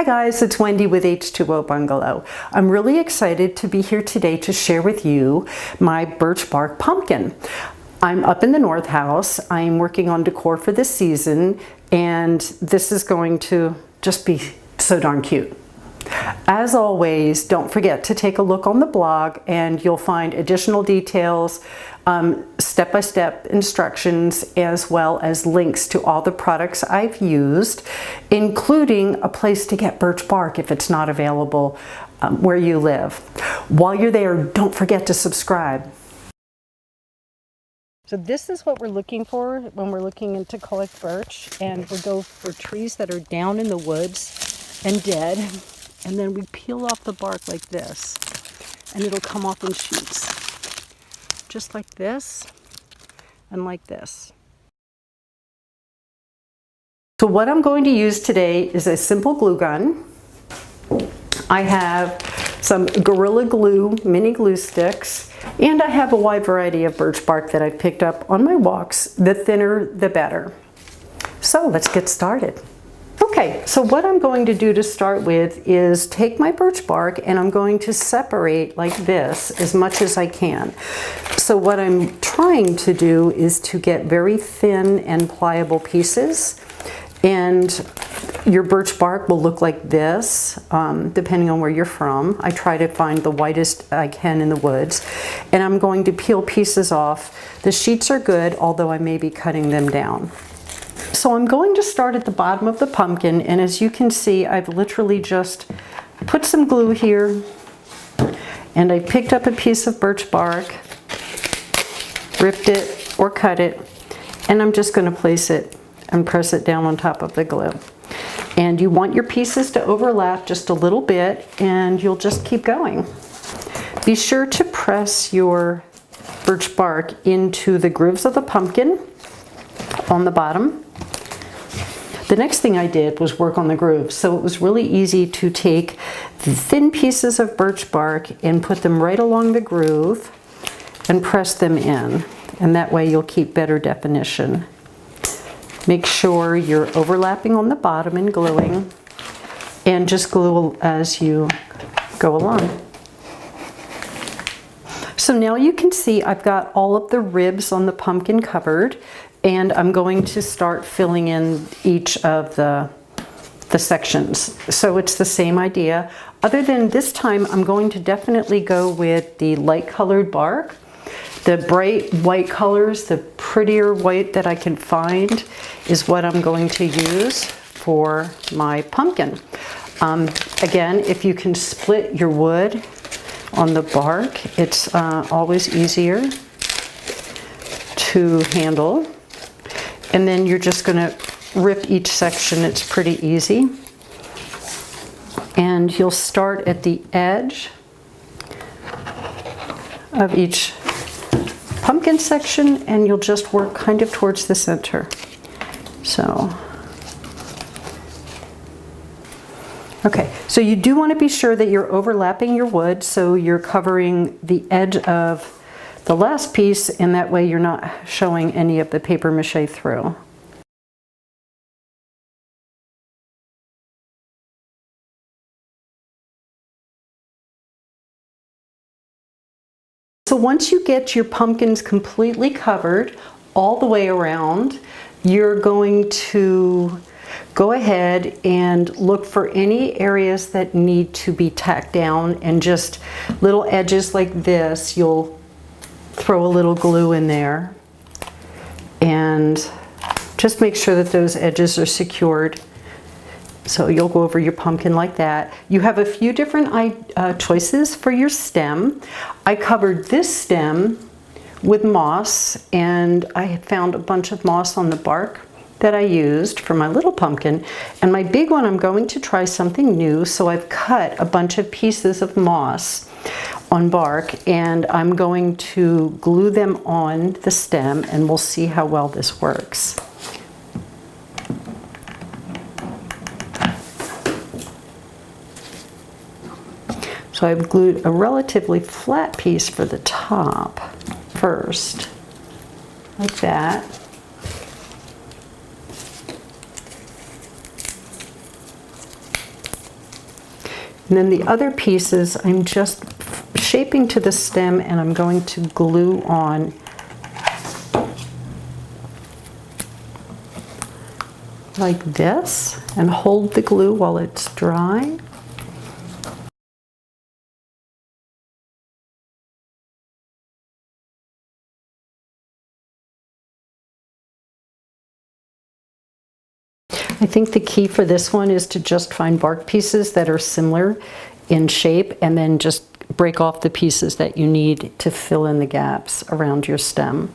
Hi guys, it's Wendy with H2O Bungalow. I'm really excited to be here today to share with you my birch bark pumpkin. I'm up in the North House. I'm working on decor for this season, and this is going to just be so darn cute. As always, don't forget to take a look on the blog and you'll find additional details, step-by-step instructions, as well as links to all the products I've used, including a place to get birch bark if it's not available where you live. While you're there, don't forget to subscribe. So this is what we're looking for when we're looking to collect birch, and we go for trees that are down in the woods and dead. And then we peel off the bark like this, and it'll come off in shoots. Just like this, and like this. So what I'm going to use today is a simple glue gun. I have some Gorilla Glue mini glue sticks, and I have a wide variety of birch bark that I've picked up on my walks. The thinner, the better. So let's get started. Okay, so what I'm going to do to start with is take my birch bark and I'm going to separate like this as much as I can. So what I'm trying to do is to get very thin and pliable pieces, and your birch bark will look like this depending on where you're from. I try to find the whitest I can in the woods, and I'm going to peel pieces off. The sheets are good, although I may be cutting them down. So I'm going to start at the bottom of the pumpkin, and as you can see, I've literally just put some glue here, and I picked up a piece of birch bark, ripped it or cut it, and I'm just going to place it and press it down on top of the glue. And you want your pieces to overlap just a little bit, and you'll just keep going. Be sure to press your birch bark into the grooves of the pumpkin on the bottom. The next thing I did was work on the grooves, so it was really easy to take the thin pieces of birch bark and put them right along the groove and press them in, and that way you'll keep better definition. Make sure you're overlapping on the bottom and gluing, and just glue as you go along. So now you can see I've got all of the ribs on the pumpkin covered, and I'm going to start filling in each of the sections. So it's the same idea, other than this time I'm going to definitely go with the light colored bark. The bright white colors, the prettier white that I can find, is what I'm going to use for my pumpkin. Again, if you can split your wood on the bark, it's always easier to handle. And then you're just going to rip each section. It's pretty easy. And you'll start at the edge of each pumpkin section, and you'll just work kind of towards the center. So, okay, so you do want to be sure that you're overlapping your wood, so you're covering the edge of the last piece, and that way you're not showing any of the paper mache through. So once you get your pumpkins completely covered all the way around, you're going to go ahead and look for any areas that need to be tacked down, and just little edges like this, you'll throw a little glue in there and just make sure that those edges are secured. So you'll go over your pumpkin like that. You have a few different choices for your stem. I covered this stem with moss, and I found a bunch of moss on the bark that I used for my little pumpkin. And my big one, I'm going to try something new, so I've cut a bunch of pieces of moss on bark, and I'm going to glue them on the stem, and we'll see how well this works. So I've glued a relatively flat piece for the top first, like that. And then the other pieces I'm just shaping to the stem, and I'm going to glue on like this and hold the glue while it's dry. I think the key for this one is to just find bark pieces that are similar in shape and then just break off the pieces that you need to fill in the gaps around your stem.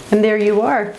And there you are.